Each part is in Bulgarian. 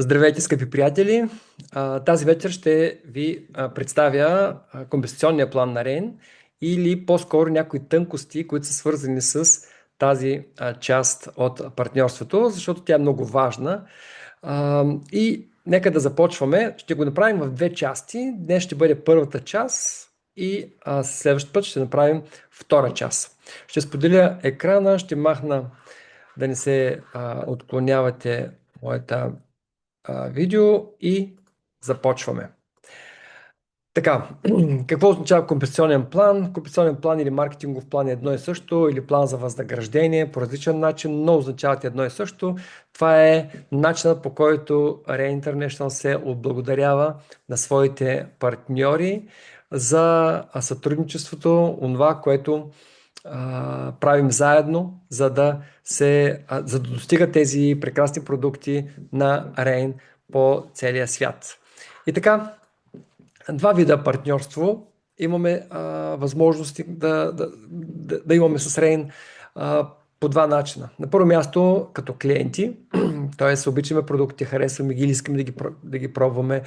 Здравейте, скъпи приятели! Тази вечер ще ви представя компенсационния план на Рейн или по-скоро някои тънкости, които са свързани с тази част от партньорството, защото тя е много важна. И нека да започваме. Ще го направим в две части. Днес ще бъде първата част и следващия път ще направим втора част. Ще споделя екрана, ще махна да не се отклонявате моята видео и започваме. Така, какво означава компенсационен план? Компенсационен план или маркетингов план е едно и също, или план за възнаграждение по различен начин, но означават едно и също. Това е начинът, по който Rain International се отблагодарява на своите партньори за сътрудничеството, онова, което правим заедно, за да достигат тези прекрасни продукти на Rain по целия свят. И така, два вида партньорство имаме възможности да имаме с Rain по два начина. На първо място като клиенти, т.е. обичаме продукти, харесваме ги или искаме да ги пробваме.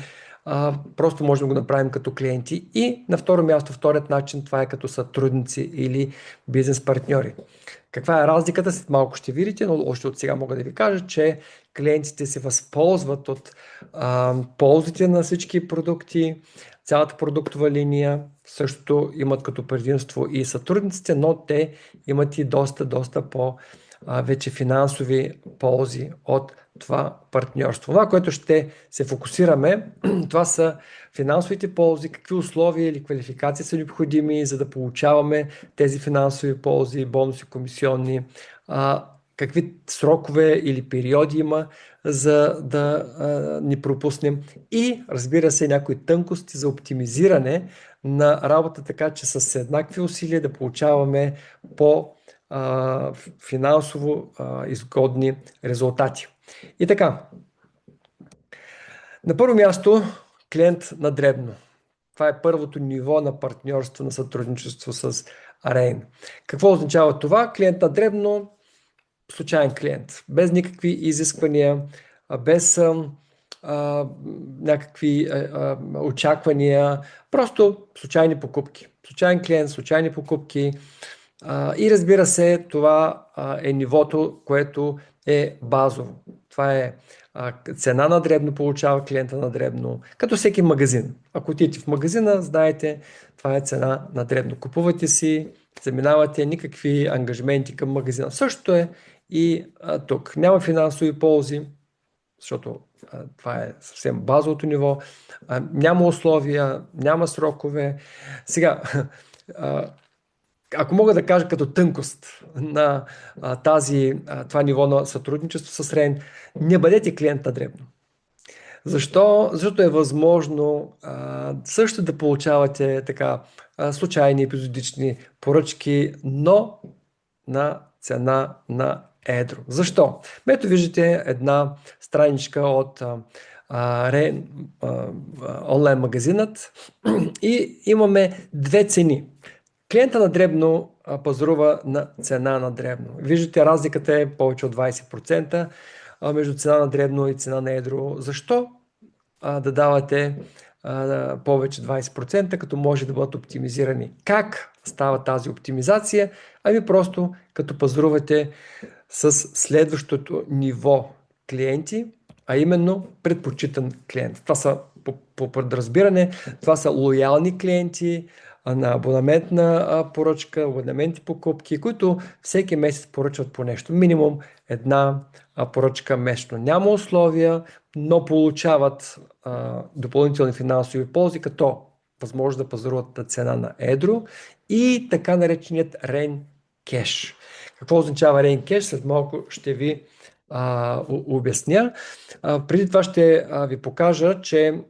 Просто можем да го направим като клиенти. И на второ място, вторият начин, това е като сътрудници или бизнес партньори. Каква е разликата? След малко ще видите, но още от сега мога да ви кажа, че клиентите се възползват от ползите на всички продукти, цялата продуктова линия, също имат като предимство и сътрудниците, но те имат и доста вече финансови ползи от това партньорство. Това, което ще се фокусираме, това са финансовите ползи, какви условия или квалификации са необходими, за да получаваме тези финансови ползи, бонуси, комисионни, какви срокове или периоди има, за да ни пропуснем и, разбира се, някои тънкости за оптимизиране на работа, така че с еднакви усилия да получаваме финансово изгодни резултати. И така, на първо място клиент на дребно. Това е първото ниво на партньорство, на сътрудничество с Rain. Какво означава това? Клиент на дребно, случайен клиент, без никакви изисквания, без някакви очаквания, просто случайни покупки. Случайен клиент, случайни покупки. И разбира се, това е нивото, което е базово. Това е цена на дребно, получава клиента на дребно, като всеки магазин. Ако отидете в магазина, знаете, това е цена на дребно. Купувате си, заминавате, никакви ангажименти към магазина. Същото е и тук. Няма финансови ползи, защото това е съвсем базовото ниво. Няма условия, няма срокове. Сега, ако мога да кажа като тънкост на това ниво на сътрудничество с Rain, не бъдете клиент на дребно. Защо? Защото е възможно също да получавате случайни епизодични поръчки, но на цена на едро. Защо? Ето виждате една страничка от Rain, онлайн магазинът и имаме две цени. Клиента на дребно пазарува на цена на дребно. Виждате, разликата е повече от 20% между цена на дребно и цена на едро. Защо да давате повече 20%, като може да бъдат оптимизирани? Как става тази оптимизация? Ами просто като пазарувате с следващото ниво клиенти, а именно предпочитан клиент. Това са по подразбиране, това са лоялни клиенти на абонаментна поръчка, абонаментни покупки, които всеки месец поръчват по нещо. Минимум една поръчка месечно. Няма условия, но получават допълнителни финансови ползи, като възможност да пазаруват на цена на едро и така нареченият Rain Cash. Какво означава Rain Cash? След малко ще ви обясня. Преди това ще ви покажа, че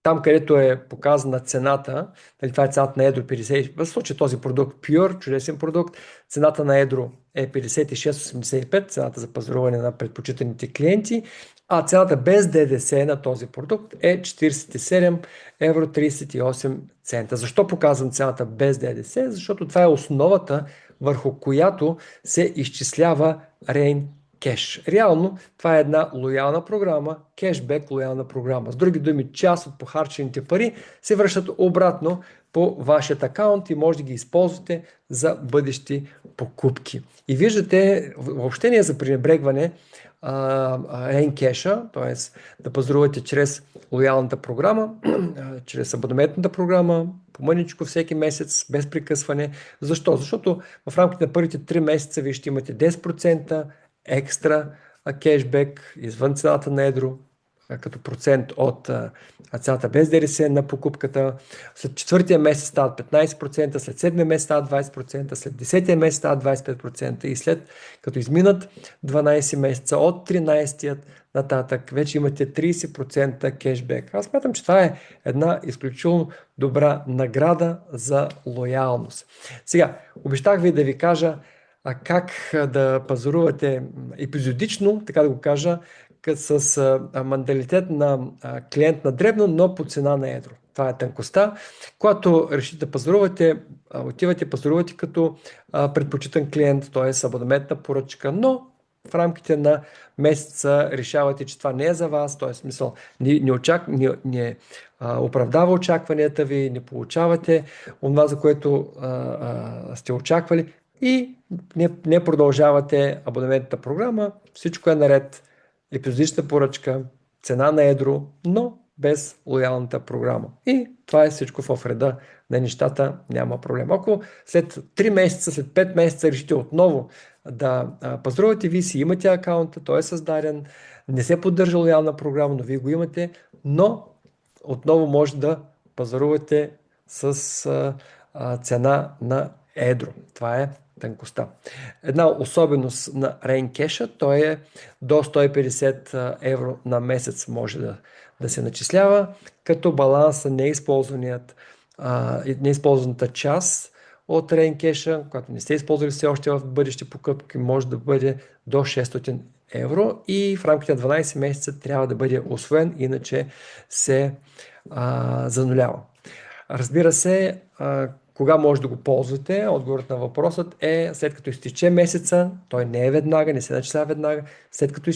там, където е показана цената, това е цената на едро 50, в случай този продукт Pure, чудесен продукт, цената на едро е 56,85, цената за пазаруване на предпочитаните клиенти, а цената без ДДС на този продукт е 47,38 евро. Защо показвам цената без ДДС? Защото това е основата, върху която се изчислява Rain кеш. Реално това е една лоялна програма, кешбек лоялна програма. С други думи, част от похарчените пари се връщат обратно по вашият акаунт и може да ги използвате за бъдещи покупки. И виждате, въобще не е за пренебрегване Рейнкеша, т.е. да пазарувате чрез лоялната програма, чрез абонаментната програма, по-мъничко всеки месец, без прекъсване. Защо? Защото в рамките на първите 3 месеца вие ще имате 10% екстра кешбек извън цената на едро, като процент от цената без ДДС на покупката. След четвъртия месец стават 15%, след седмия месец стават 20%, след 10-тия месец стават 25% и след като изминат 12 месеца от 13-тият нататък вече имате 30% кешбек. Аз смятам, че това е една изключително добра награда за лоялност. Сега, обещах ви да ви кажа как да пазарувате епизодично, така да го кажа, с менталитет на клиент на дребно, но по цена на едро. Това е тънкостта. Когато решите да пазарувате, отивате пазарувате като предпочитан клиент, т.е. абонаментна поръчка, но в рамките на месеца решавате, че това не е за вас, т.е. смисъл не оправдава очакванията ви, не получавате онова, за което сте очаквали и не продължавате абонаментната програма, всичко е наред, епизодична поръчка, цена на едро, но без лоялната програма. И това е всичко в реда на нещата, няма проблем. Ако след 3 месеца, след 5 месеца решите отново да пазарувате, вие си имате акаунта, той е създаден, не се поддържа лоялна програма, но вие го имате, но отново може да пазарувате с цена на едро. Това е тънкостта. Една особеност на Рейнкеша, той е до 150 евро на месец може да се начислява, като баланса неизползваната част от Рейнкеша, която не сте използвали все още в бъдещи покупки, може да бъде до 600 евро и в рамките на 12 месеца трябва да бъде усвоен, иначе се занулява. Разбира се, кога може да го ползвате? Отговорът на въпросът е след като изтече месеца, той не е веднага, не се начислява веднага, след като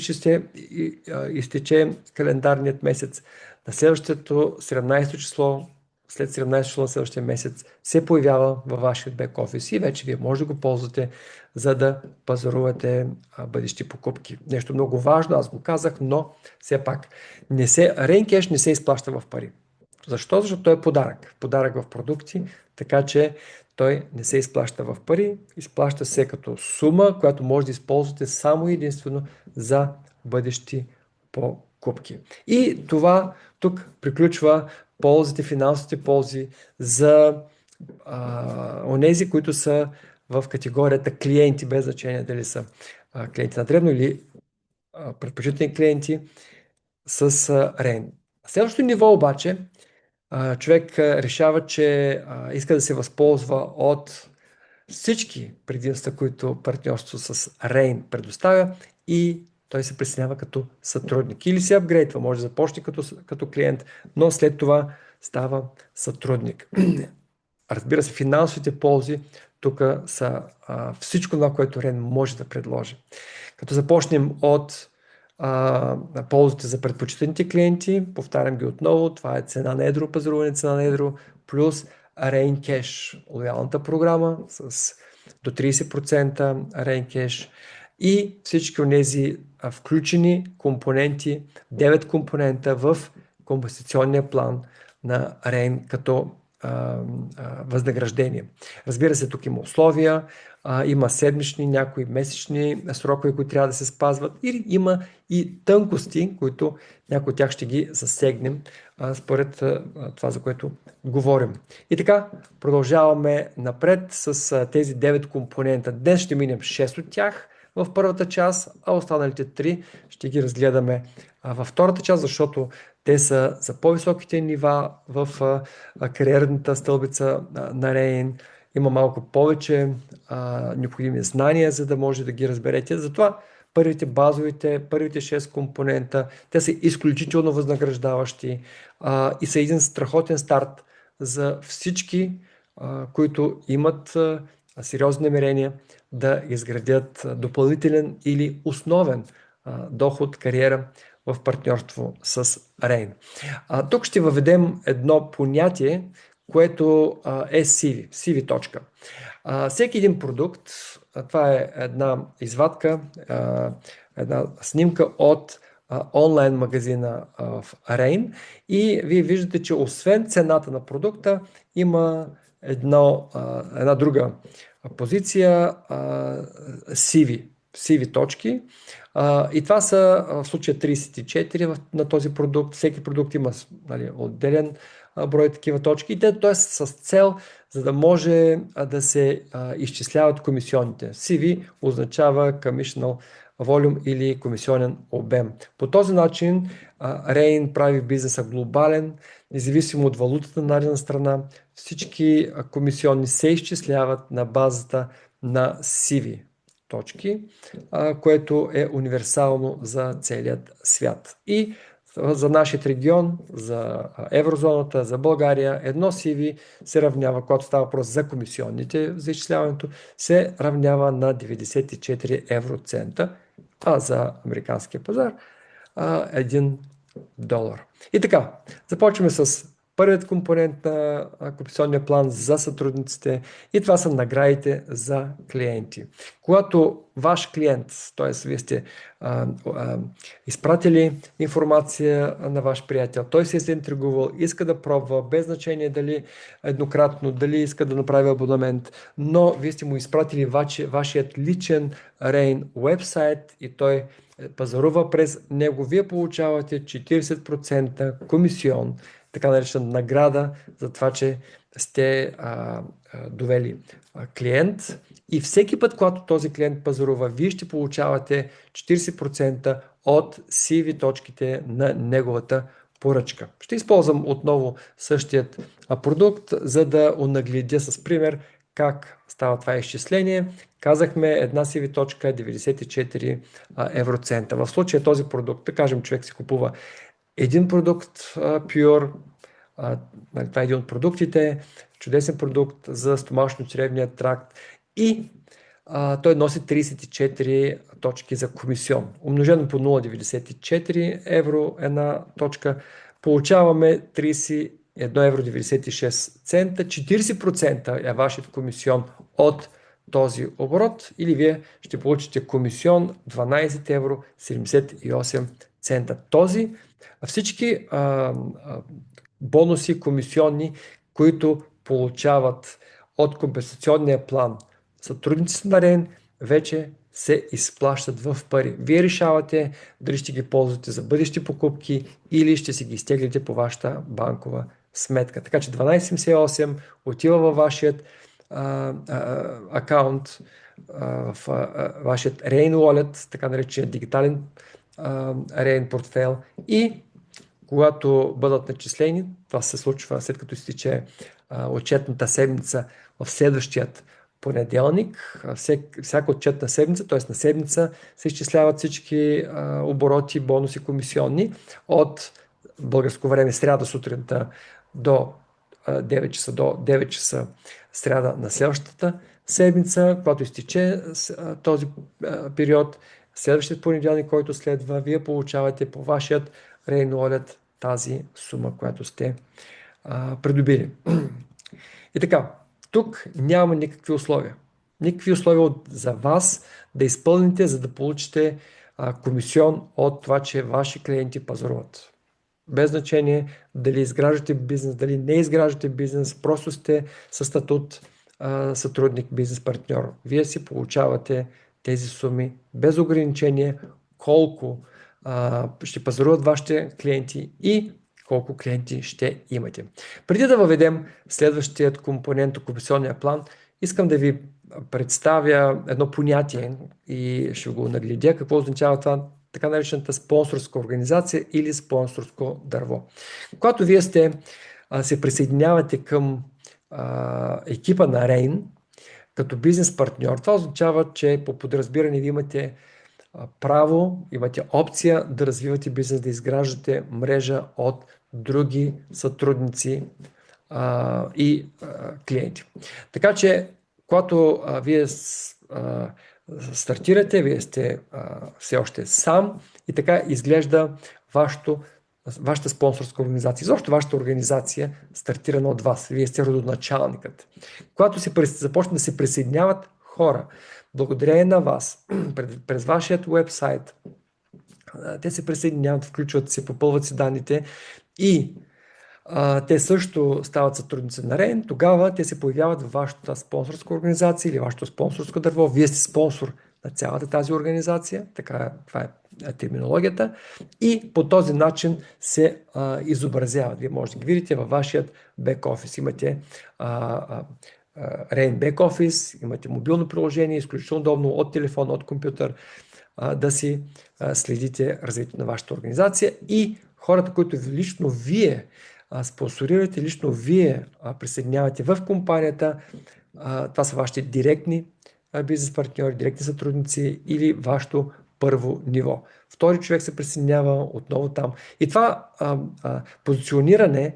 изтече календарният месец, на следващото 17 число, след 17 число на следващия месец се появява във вашия бек-офис и вече вие може да го ползвате, за да пазарувате бъдещи покупки. Нещо много важно, аз го казах, но все пак Рейнкеш не се изплаща в пари. Защо? Защото той е подарък. Подарък в продукти, така че той не се изплаща в пари, изплаща се като сума, която може да използвате само и единствено за бъдещи покупки. И това тук приключва ползите, финансовите ползи за онези, които са в категорията клиенти, без значение дали са клиенти на дребно или предпочитани клиенти с Рейн. Следващото ниво обаче, човек решава, че иска да се възползва от всички предимства, които партньорство с Рейн предоставя и той се присъединява като сътрудник. Или се апгрейдва, може да започне като клиент, но след това става сътрудник. Разбира се, финансовите ползи тук са всичко това, което Рейн може да предложи. Като започнем от ползите за предпочитаните клиенти, повтарям ги отново, това е цена на едро, пазаруване цена на едро, плюс Рейнкеш, лоялната програма с до 30% Рейнкеш и всички от тези включени компоненти, 9 компонента в компенсационния план на Рейн като възнаграждение. Разбира се, тук има условия, има седмични, някои месечни срокове, които трябва да се спазват и има и тънкости, които някои от тях ще ги засегнем според това, за което говорим. И така, продължаваме напред с тези 9 компонента. Днес ще минем 6 от тях в първата част, а останалите 3 ще ги разгледаме във втората част, защото те са за по-високите нива в кариерната стълбица на Рейн. Има малко повече необходими знания, за да може да ги разберете. Затова първите 6 компонента, те са изключително възнаграждаващи и са един страхотен старт за всички, които имат сериозни намерения да изградят допълнителен или основен доход, кариера в партньорство с Rain. Тук ще въведем едно понятие, което е CV, CV точка. Всеки един продукт, това е една извадка, една снимка от онлайн магазина в Rain и вие виждате, че освен цената на продукта има една друга позиция CV точки. И това са в случая 34 на този продукт. Всеки продукт има отделен брой такива точки. И т.е. с цел, за да може да се изчисляват комисионните. CV означава Commissional Volume или комисионен обем. По този начин Rain прави бизнеса глобален, независимо от валутата на дадена страна. Всички комисионни се изчисляват на базата на CV точки, което е универсално за целият свят. И за нашия регион, за еврозоната, за България, едно CV се равнява, когато става въпрос за комисионните за изчисляването, се равнява на 94 евроцента, а за американския пазар $1. И така, започваме с първият компонент на компенсационния план за сътрудниците и това са наградите за клиенти. Когато ваш клиент, т.е. вие сте изпратили информация на ваш приятел, той се е заинтригувал, иска да пробва, без значение дали еднократно, дали иска да направи абонамент, но вие сте му изпратили вашият личен Rain уебсайт и той пазарува през него, вие получавате 40% комисион, така наречена награда за това, че сте довели клиент и всеки път, когато този клиент пазарува, вие ще получавате 40% от CV точките на неговата поръчка. Ще използвам отново същият продукт, за да онагледя с пример как става това изчисление. Казахме, една CV точка е 94 евроцента. В случая този продукт, да кажем, човек си купува един продукт Pure, това е един от продуктите, чудесен продукт за стомашно-чревния тракт и той носи 34 точки за комисион. Умножено по 0,94 евро една точка, получаваме 31 евро 96 цента, 40% е вашият комисион от този оборот или вие ще получите комисион 12 евро 78 цента. Всички бонуси, комисионни, които получават от компенсационния план сътрудниците на Rain, вече се изплащат в пари. Вие решавате дали ще ги ползвате за бъдещи покупки или ще си ги изтеглите по вашата банкова сметка. Така че 12,78 отива във вашият акаунт, в вашият Rain Wallet, така наречен дигитален Rain портфейл и когато бъдат начислени, това се случва след като изтече отчетната седмица в следващият понеделник, всяка отчетна седмица, т.е. на седмица се изчисляват всички обороти, бонуси, комисионни от българско време сряда сутринта до 9 часа до 9 часа сряда на следващата седмица, когато изтече този период, следващият понеделник, който следва, вие получавате по вашият Rain Wallet тази сума, която сте придобили. И така, тук няма никакви условия. Никакви условия за вас да изпълните, за да получите комисион от това, че ваши клиенти пазаруват. Без значение дали изграждате бизнес, дали не изграждате бизнес, просто сте със статут сътрудник, бизнес партньор. Вие си получавате тези суми без ограничение, колко ще пазаруват вашите клиенти и колко клиенти ще имате. Преди да въведем следващият компонент от комисионния план, искам да ви представя едно понятие и ще го нагледя какво означава това така наречената спонсорска организация или спонсорско дърво. Когато вие се присъединявате към екипа на Rain като бизнес партньор, това означава, че по подразбиране ви имате право, имате опция да развивате бизнес, да изграждате мрежа от други сътрудници и клиенти. Така че, когато вие стартирате, вие сте все още сам и така изглежда вашата спонсорска организация. Изобщо вашата организация стартирана от вас. Вие сте родоначалникът. Когато започнат да се присъединяват хора, благодарение на вас, през вашият уебсайт, те се присъединяват, включват се, попълват си данните и те също стават сътрудници на Рейн, тогава те се появяват в вашата спонсорска организация или вашето спонсорско дърво. Вие сте спонсор на цялата тази организация, това е терминологията, и по този начин се изобразяват. Вие можете да ги видите във вашият бек-офис. Имате Рейн бек-офис, имате мобилно приложение, изключително удобно от телефон, от компютър, да си следите развитието на вашата организация и хората, които лично вие спонсорирате, лично вие присъединявате в компанията, това са вашите директни бизнес партньори, директни сътрудници или вашето първо ниво. Втори човек се присъединява отново там. И това позициониране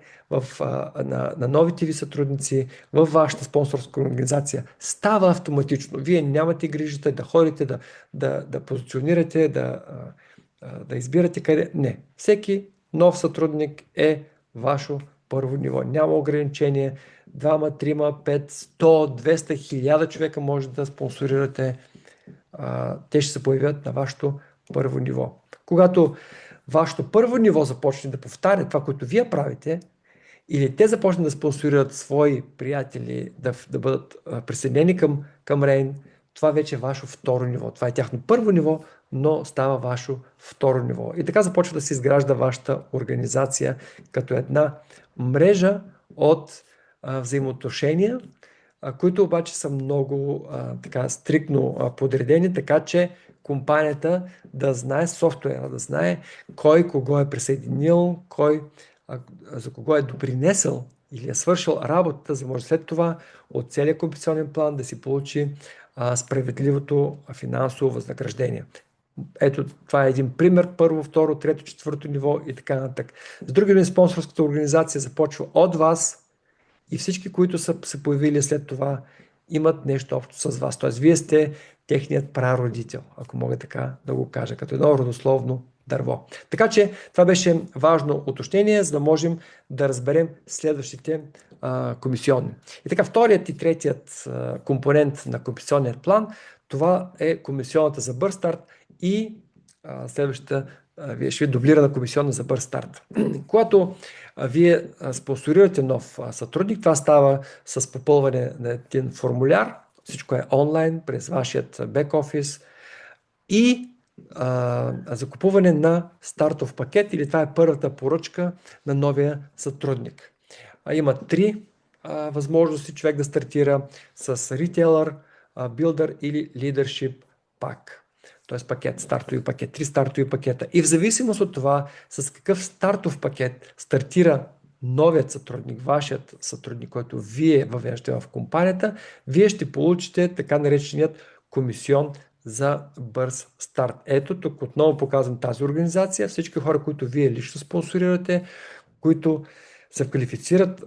на новите ви сътрудници в вашата спонсорска организация става автоматично. Вие нямате грижата да ходите, да позиционирате, да избирате къде. Не. Всеки нов сътрудник е ваше първо ниво. Няма ограничение. 2, 3, 5, 100, 200, 1000 човека може да спонсорирате. Те ще се появят на вашето първо ниво. Когато вашето първо ниво започне да повтаря това, което вие правите, или те започнат да спонсорират свои приятели да бъдат присъединени към Рейн, това вече е ваше второ ниво. Това е тяхно първо ниво, но става ваше второ ниво. И така започва да се изгражда вашата организация като една мрежа от взаимоотношения, които обаче са много така стриктно подредени, така че компанията да знае софтуера, да знае кой кого е присъединил, за кого е допринесъл или е свършил работата, за да може след това от целия компенсационен план да си получи справедливото финансово възнаграждение. Ето, това е един пример. Първо, второ, трето, четвърто ниво и така нататък. С други думи, спонсорската организация започва от вас и всички, които са се появили след това, имат нещо общо с вас. Тоест, вие сте техният прародител, ако мога така да го кажа, като едно родословно дърво. Така че това беше важно уточнение, за да можем да разберем следващите комисионни. И така, вторият и третият компонент на компенсационният план, това е комисионната за бърз старт и следващата вие ще ви дублирана комисионна за бърз старт. Когато вие спонсорирате нов сътрудник, това става с попълване на един формуляр, всичко е онлайн през вашият бек-офис и закупуване на стартов пакет, или това е първата поръчка на новия сътрудник. Има три възможности човек да стартира с ритейлър, билдър или лидершип пак. Т.е. пакет, стартови пакет, 3 стартови пакета. И в зависимост от това с какъв стартов пакет стартира новият сътрудник, вашият сътрудник, който вие въвеждате в компанията, вие ще получите така нареченият комисион за бърз старт. Ето, тук отново показвам тази организация. Всички хора, които вие лично спонсорирате, които се квалифицират,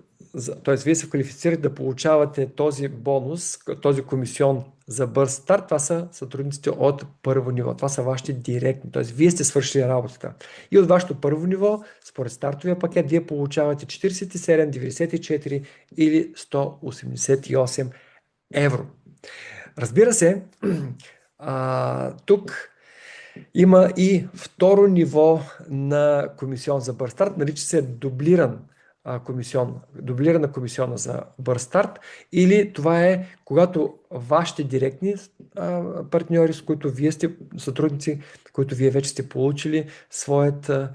т.е. вие се квалифицирате да получавате този бонус, този комисион за бърз старт, това са сътрудниците от първо ниво. Това са вашите директни, т.е. вие сте свършили работата. И от вашето първо ниво, според стартовия пакет, вие получавате 47, 94 или 188 евро. Разбира се, тук има и второ ниво на комисион за бърз старт, нарича се дублирана комисиона за бърз старт, или това е когато вашите директни партньори, с които вие сте сътрудници, които вие вече сте получили своята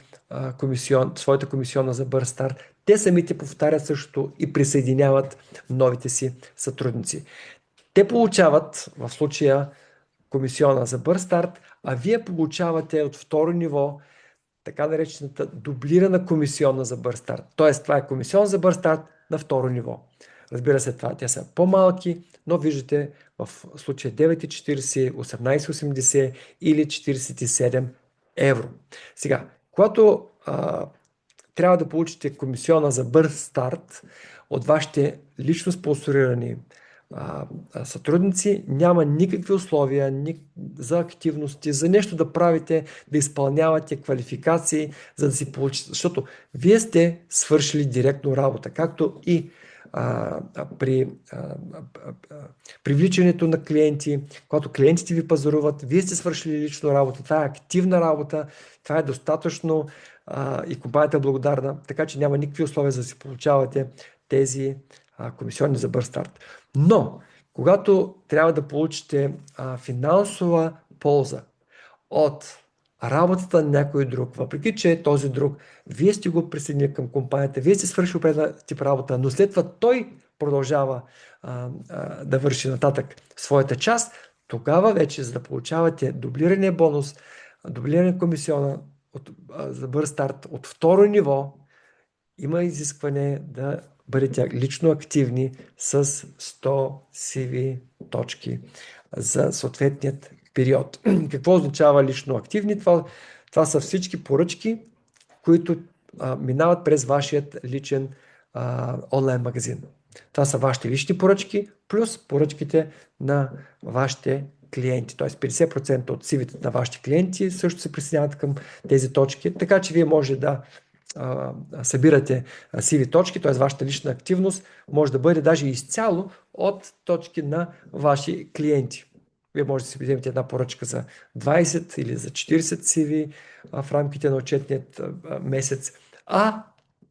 комисиона за бърз старт, те самите повтарят същото и присъединяват новите си сътрудници. Те получават в случая комисиона за бърз старт, а вие получавате от второ ниво така наречената дублирана комисиона за бърз старт. Тоест, това е комисион за бърз старт на второ ниво. Разбира се, те са по-малки, но виждате в случая 9,40, 18,80 или 47 евро. Сега, когато трябва да получите комисиона за бърз старт от вашите лично спонсорирани сътрудници, няма никакви условия за активности, за нещо да правите, да изпълнявате квалификации, за да си получите. Защото вие сте свършили директно работа, както и при привличането на клиенти, когато клиентите ви пазаруват, вие сте свършили лично работа. Това е активна работа, това е достатъчно и компанията е благодарна, така че няма никакви условия за да си получавате тези комисионни за бърз старт. Но, когато трябва да получите финансова полза от работата на някой друг, въпреки че този друг, вие сте го присъединили към компанията, вие сте свършили определен тип работа, но след това той продължава да върши нататък своята част, тогава вече, за да получавате дублирания бонус, дублиране комисиона за бърз старт от второ ниво, има изискване да бъдете лично активни с 100 CV точки за съответният период. Какво означава лично активни? Това са всички поръчки, които минават през вашият личен онлайн магазин. Това са вашите лични поръчки, плюс поръчките на вашите клиенти. Т.е. 50% от CV-та на вашите клиенти също се присъединяват към тези точки, така че вие може да събирате CV точки, т.е. вашата лична активност може да бъде даже изцяло от точки на ваши клиенти. Вие може да си вземете една поръчка за 20 или за 40 CV в рамките на отчетният месец, а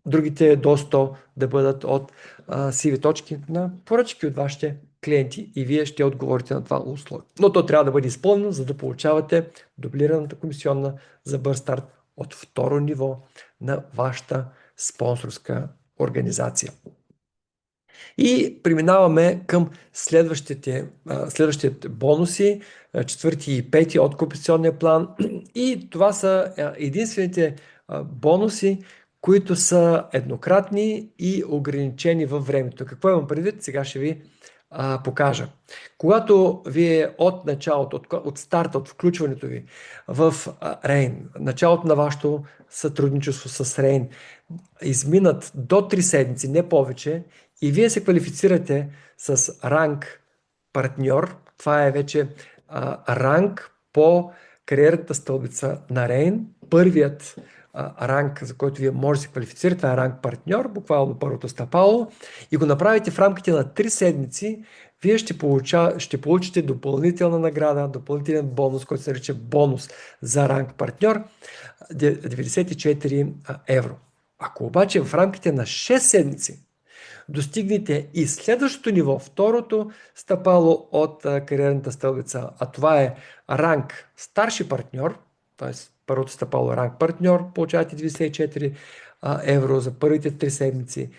другите до 100 да бъдат от CV точки на поръчки от вашите клиенти и вие ще отговорите на това условие. Но то трябва да бъде изпълнено, за да получавате дублираната комисионна за бърз старт от второ ниво на вашата спонсорска организация. И преминаваме към следващите бонуси, четвърти и пети от компенсационния план. И това са единствените бонуси, които са еднократни и ограничени във времето. Какво имам предвид? Сега ще ви покажа. Когато вие от началото, от старта, от включването ви в Рейн, началото на вашето сътрудничество с Рейн, изминат до 3 седмици, не повече, и вие се квалифицирате с ранг партньор, това е вече ранг по кариерната стълбица на Рейн. Първият ранг, за който вие може да се квалифицирате, това е ранг партньор, буквално първото стъпало, и го направите в рамките на 3 седмици, вие ще получите допълнителна награда, допълнителен бонус, който се нарича бонус за ранг партньор, 94 евро. Ако обаче в рамките на 6 седмици достигнете и следващото ниво, второто стъпало от кариерната стълбица, а това е ранг старши партньор, т.е. първото стъпало е ранг партньор, получавате 94 евро за първите 3 седмици.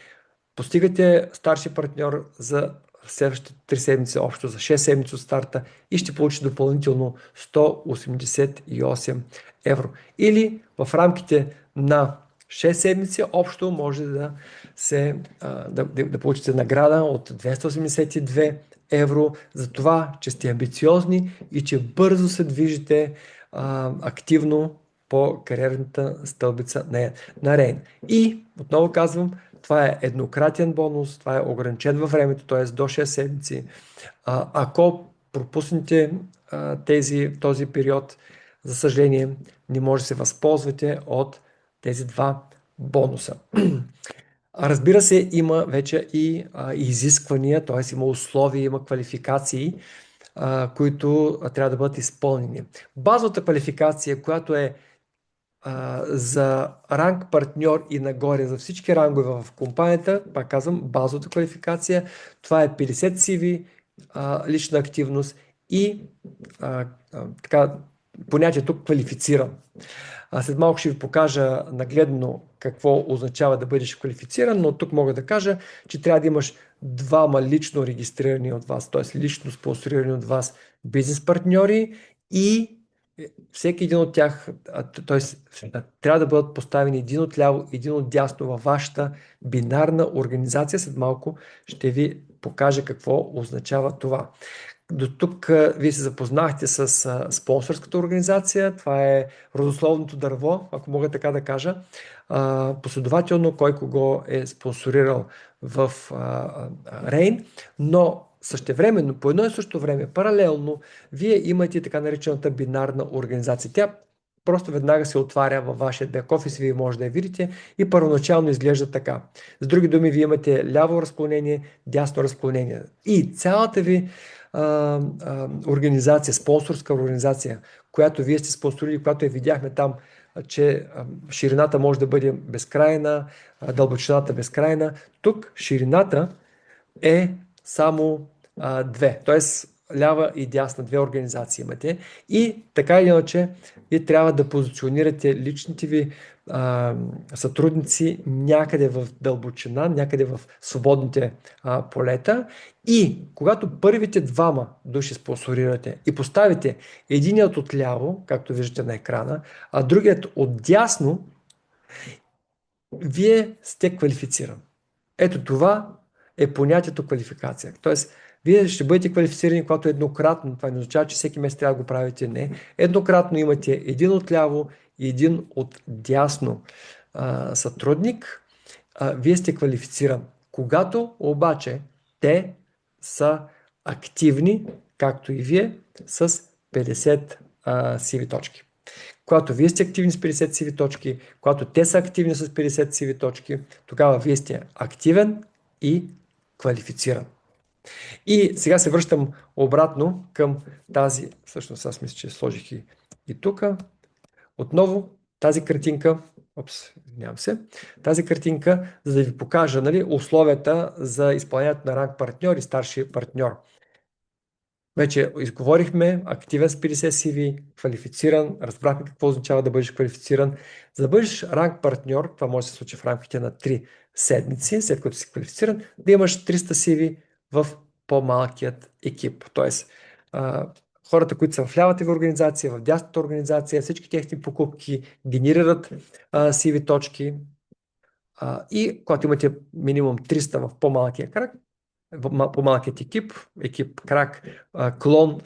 Постигате старши партньор за следващите 3 седмици, общо за 6 седмици от старта и ще получите допълнително 188 евро. Или в рамките на 6 седмици общо може да получите награда от 282 евро за това, че сте амбициозни и че бързо се движите активно по кариерната стълбица на Рейн. И, отново казвам, това е еднократен бонус, това е ограничен във времето, т.е. до 6 седмици. Ако пропуснете този период, за съжаление, не може да се възползвате от тези два бонуса. Разбира се, има вече и изисквания, т.е. има условия, има квалификации, които трябва да бъдат изпълнени. Базовата квалификация, която е за ранг партньор и нагоре за всички рангове в компанията, пак казвам, базовата квалификация, това е 50 CV, лична активност и понятието квалифициран. След малко ще ви покажа нагледно какво означава да бъдеш квалифициран, но тук мога да кажа, че трябва да имаш двама лично регистрирани от вас, т.е. лично спонсорирани от вас бизнес партньори и всеки един от тях, т.е. трябва да бъдат поставени един от ляво, един от дясно във вашата бинарна организация. След малко ще ви покажа какво означава това. До тук вие се запознахте с спонсорската организация. Това е родословното дърво, ако мога така да кажа. Последователно кой кого е спонсорирал в Рейн, но същевременно, по едно и също време, паралелно, вие имате така наречената бинарна организация. Тя просто веднага се отваря във вашия бек-офис, вие може да я видите и първоначално изглежда така. С други думи, вие имате ляво разклонение, дясно разклонение. И цялата ви организация, спонсорска организация, която вие сте спонсорили, която я видяхме там, че ширината може да бъде безкрайна, дълбочината безкрайна. Тук ширината е само две, т.е. лява и дясна, две организации имате. И така или иначе, вие трябва да позиционирате личните ви сътрудници някъде в дълбочина, някъде в свободните полета. И когато първите двама души спонсорирате и поставите единият отляво, както виждате на екрана, а другият отдясно, вие сте квалифициран. Ето това е понятието квалификация. Тоест, вие ще бъдете квалифицирани, когато еднократно, това не означава, че всеки месец трябва да го правите, не. Еднократно имате един отляво и един от дясно сътрудник, вие сте квалифициран. Когато обаче те са активни, както и вие, с 50 сиви точки. Когато вие сте активни с 50 сиви точки, когато те са активни с 50 сиви точки, тогава вие сте активен и квалифициран. И сега се връщам обратно към тази, всъщност аз мисля, че сложих и тук. Отново тази картинка, извинявам се, тази картинка, за да ви покажа, нали, условията за изпълнението на ранг партньор и старши партньор. Вече изговорихме, активен с 50 CV, квалифициран, разбрахме какво означава да бъдеш квалифициран. За да бъдеш ранг партньор, това може да се случи в рамките на 3 седмици, след като си квалифициран, да имаш 300 CV в по-малкият екип. Тоест, хората, които са в лявата ви организация, в дясната организация, всички техни покупки генерират CV точки и когато имате минимум 300 в по-малкия кръг, по-малкият екип, крак, клон,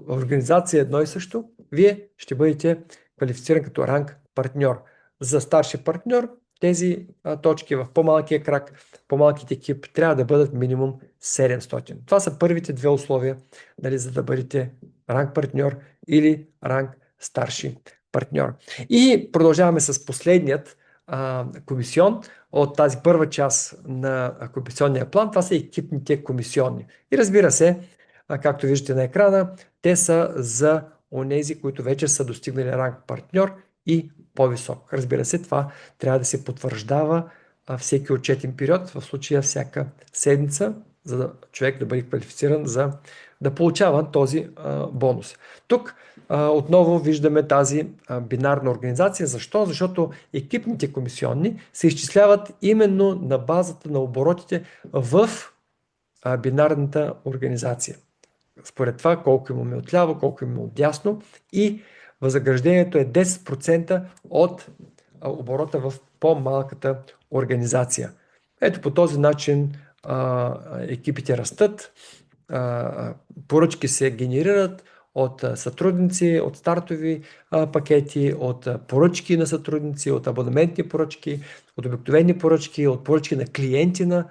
организация едно и също, вие ще бъдете квалифициран като ранг партньор. За старши партньор тези точки в по-малкия крак, по-малкият екип трябва да бъдат минимум 700. Това са първите две условия, нали, за да бъдете ранг партньор или ранг старши партньор. И продължаваме с последният комисион от тази първа част на комисионния план. Това са екипните комисионни. И разбира се, както виждате на екрана, те са за онези, които вече са достигнали ранг партньор и по-висок. Разбира се, това трябва да се потвърждава всеки отчетен период, в случая всяка седмица, за да човек да бъде квалифициран за да получава този бонус. Тук отново виждаме тази бинарна организация. Защо? Защото екипните комисионни се изчисляват именно на базата на оборотите в бинарната организация. Според това колко имаме отляво, колко имаме отдясно и възнаграждението е 10% от оборота в по-малката организация. Ето по този начин екипите растат, поръчки се генерират от сътрудници, от стартови пакети, от поръчки на сътрудници, от абонаментни поръчки, от обикновени поръчки, от поръчки на клиенти на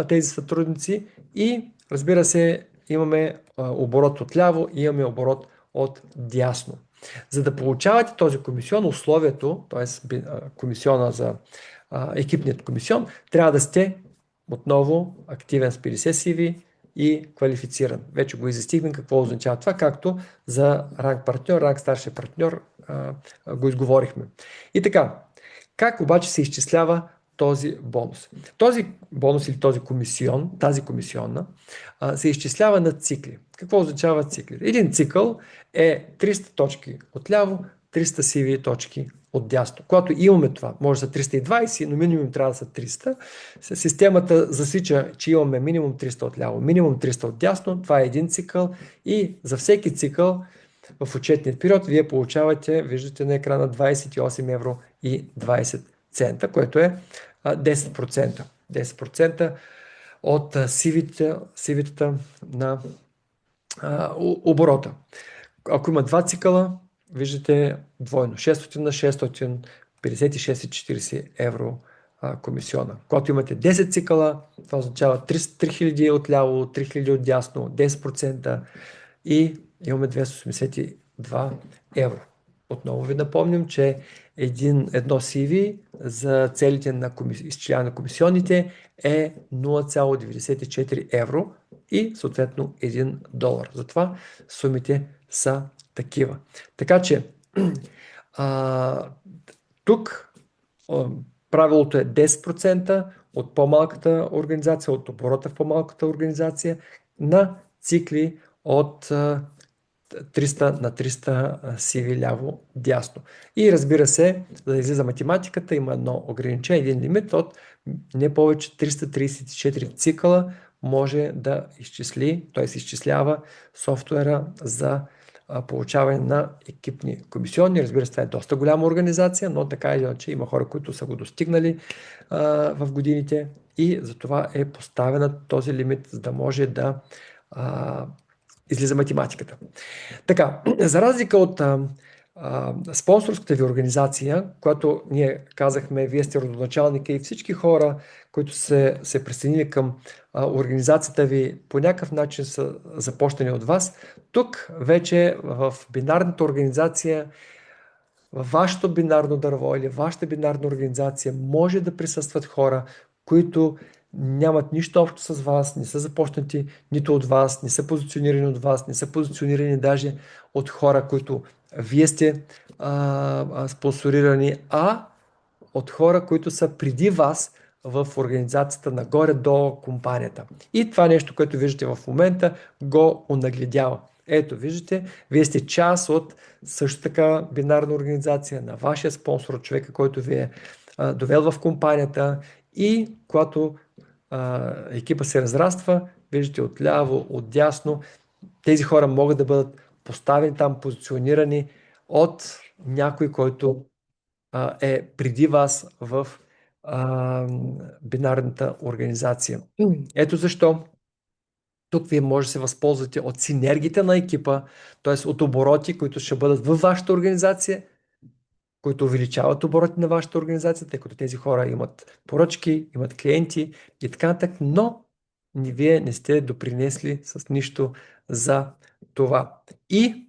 тези сътрудници и разбира се, имаме оборот от ляво и имаме оборот от дясно. За да получавате този комисион, условието, т.е. комисиона за екипният комисион, трябва да сте отново активен с 50 CV и квалифициран. Вече го изяснихме какво означава това, както за ранг партньор, ранг старши партньор го изговорихме. И така, как обаче се изчислява този бонус? Този бонус или този комисион, тази комисионна, се изчислява на цикли. Какво означава цикли? Един цикъл е 300 точки отляво, 300 CV точки отдясно. Когато имаме това, може да са 320, но минимум трябва да са 300. Системата засича, че имаме минимум 300 отляво, минимум 300 отдясно. Това е един цикъл и за всеки цикъл в отчетния период вие получавате, виждате на екрана, 28 евро и 20 цента, което е 10%. 10% от CV-тата на оборота. Ако има два цикъла, виждате двойно. 600 на 600, 56,40 евро комисиона. Когато имате 10 цикъла, това означава 3000 отляво, 3000 отдясно, 10% и имаме 282 евро. Отново ви напомням, че едно CV за целите на изчисляване на комисионните е 0,94 евро и съответно 1 долар. Затова сумите са такива. Така че тук правилото е 10% от по-малката организация, от оборота в по-малката организация на цикли от 300 на 300 CV ляво дясно. И разбира се, за да излиза математиката, има едно ограничение, един лимит от не повече 334 цикъла може да изчисли, т.е. изчислява софтуера за получаване на екипни комисионни. Разбира се, това е доста голяма организация, но така или иначе има хора, които са го достигнали в годините и затова е поставена този лимит, за да може да излиза математиката. Така, за разлика от спонсорската ви организация, която ние казахме, вие сте родоначалника и всички хора, които се присъединили към организацията ви, по някакъв начин са започнали от вас. Тук вече в бинарната организация, във вашето бинарно дърво или вашата бинарна организация може да присъстват хора, които нямат нищо общо с вас, не са започнати нито от вас, не са позиционирани от вас, не са позиционирани даже от хора, които вие сте спонсорирани, а от хора, които са преди вас в организацията нагоре-долу компанията. И това нещо, което виждате в момента, го онагледява. Ето, виждате, вие сте част от също така бинарна организация на вашия спонсор, човека, който ви е довел в компанията и когато екипа се разраства, виждате отляво, отдясно, тези хора могат да бъдат поставени там, позиционирани от някой, който е преди вас в бинарната организация. Ето защо тук вие може да се възползвате от синергията на екипа, т.е. от обороти, които ще бъдат във вашата организация, които увеличават обороти на вашата организация, тъй като тези хора имат поръчки, имат клиенти и така нататък, но вие не сте допринесли с нищо за това. И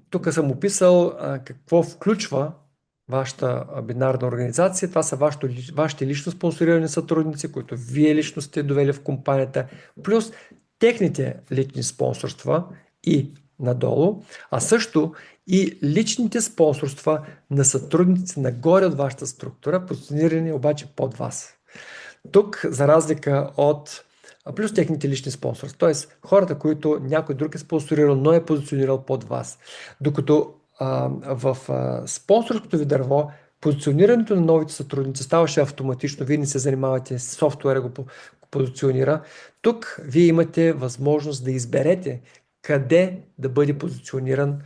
тук съм описал какво включва вашата бинарна организация. Това са вашите лично спонсорирани сътрудници, които вие лично сте довели в компанията, плюс техните лични спонсорства и надолу, а също и личните спонсорства на сътрудници нагоре от вашата структура, позиционирани обаче под вас. Тук, за разлика от плюс техните лични спонсорства, т.е. хората, които някой друг е спонсорирал, но е позиционирал под вас. Докато в спонсорското ви дърво позиционирането на новите сътрудници ставаше автоматично, вие не се занимавате, софтуера го позиционира. Тук вие имате възможност да изберете къде да бъде позициониран,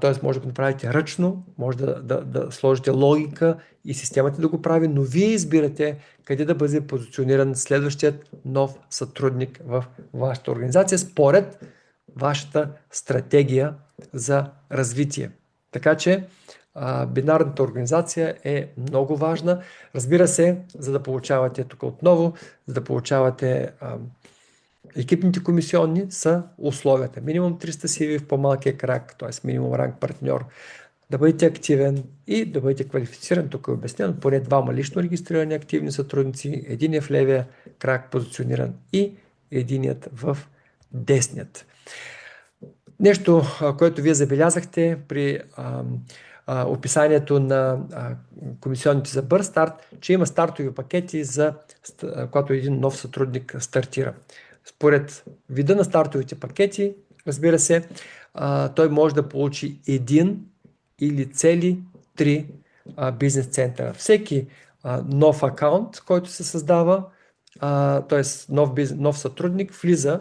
т.е. може да го направите ръчно, може да сложите логика и системата да го прави, но вие избирате къде да бъде позициониран следващият нов сътрудник в вашата организация според вашата стратегия за развитие. Така че бинарната организация е много важна. Разбира се, за да получавате тук отново, за да получавате екипните комисионни са условията. Минимум 300 CV в по-малкия крак, т.е. минимум ранг партньор, да бъдете активен и да бъдете квалифициран. Тук е обяснено поне двама лично регистрирани активни сътрудници, единият в левия крак позициониран и единият в десният. Нещо, което вие забелязахте при описанието на комисионните за бърз старт, че има стартови пакети, когато един нов сътрудник стартира. Според вида на стартовите пакети, разбира се, той може да получи един или цели 3 бизнес центъра. Всеки нов акаунт, който се създава, т.е. нов сътрудник, влиза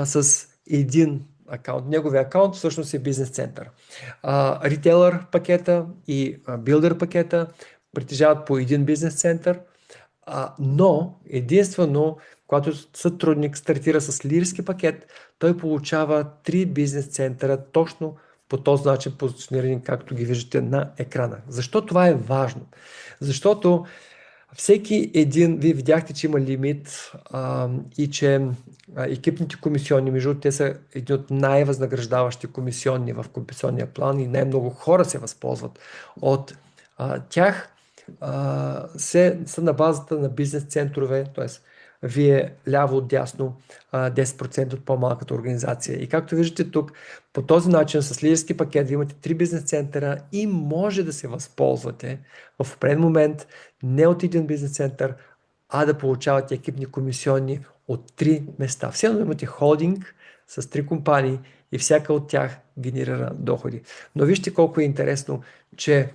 с един акаунт. Неговия акаунт всъщност е бизнес център. Ритейлър пакета и билдър пакета притежават по един бизнес център, но единствено когато сътрудник стартира с лидерски пакет, той получава 3 бизнес центъра точно по този начин позиционирани, както ги виждате на екрана. Защо това е важно? Защото всеки един, вие видяхте, че има лимит и че екипните комисионни, между другото, те са един от най-възнаграждаващи комисионни в компенсационния план и най-много хора се възползват от тях. Са на базата на бизнес центрове, т.е. вие ляво от дясно 10% от по-малката организация. И както виждате тук, по този начин с лидерски пакет, вие имате 3 бизнес центъра и може да се възползвате в определен момент не от един бизнес център, а да получавате екипни комисионни от 3 места. Все едно имате холдинг с 3 компании и всяка от тях генерира доходи. Но вижте колко е интересно, че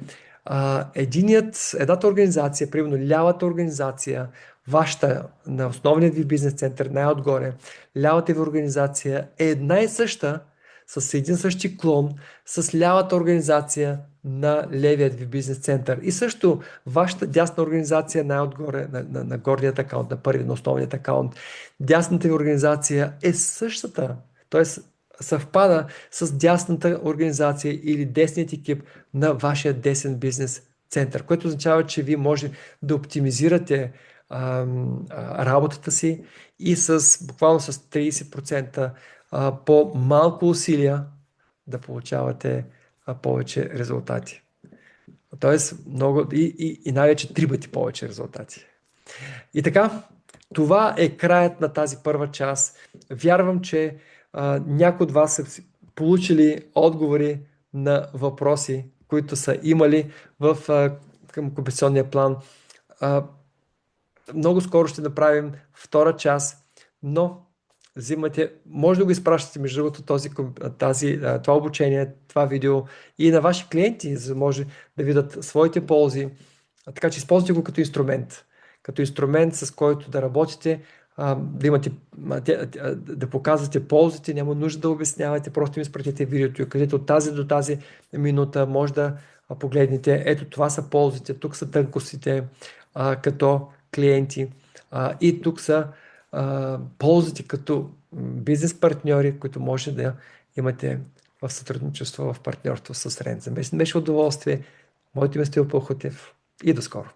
едната организация, примерно лявата организация, вашата, на основният ви бизнес център, най-отгоре, лявата ви организация е една и съща, с един същи клон, с лявата организация на левият ви бизнес център. И също вашата дясна организация най-отгоре, на горният акаунт, на първи, на основният акаунт, дясната ви организация е същата, т.е. съвпада с дясната организация или десният екип на вашия десен бизнес център, което означава, че вие може да оптимизирате работата си и буквално с 30% по-малко усилия да получавате повече резултати. Тоест, много и най-вече 3 пъти повече резултати. И така, това е краят на тази първа част. Вярвам, че някои от вас са получили отговори на въпроси, които са имали към компенсационния план. Много скоро ще направим втора част, но може да го изпращате между другото това обучение, това видео и на ваши клиенти, за да може да видят своите ползи. Така че използвайте го като инструмент. Като инструмент, с който да работите, да показвате ползите, няма нужда да обяснявате, просто им изпратите видеото и където от тази до тази минута може да погледнете. Ето това са ползите, тук са тънкостите като клиенти и тук са ползите като бизнес партньори, които може да имате в сътрудничество, в партньорство с Рен. За мен беше удоволствие. Моето име е Стоил Пълхотев и до скоро.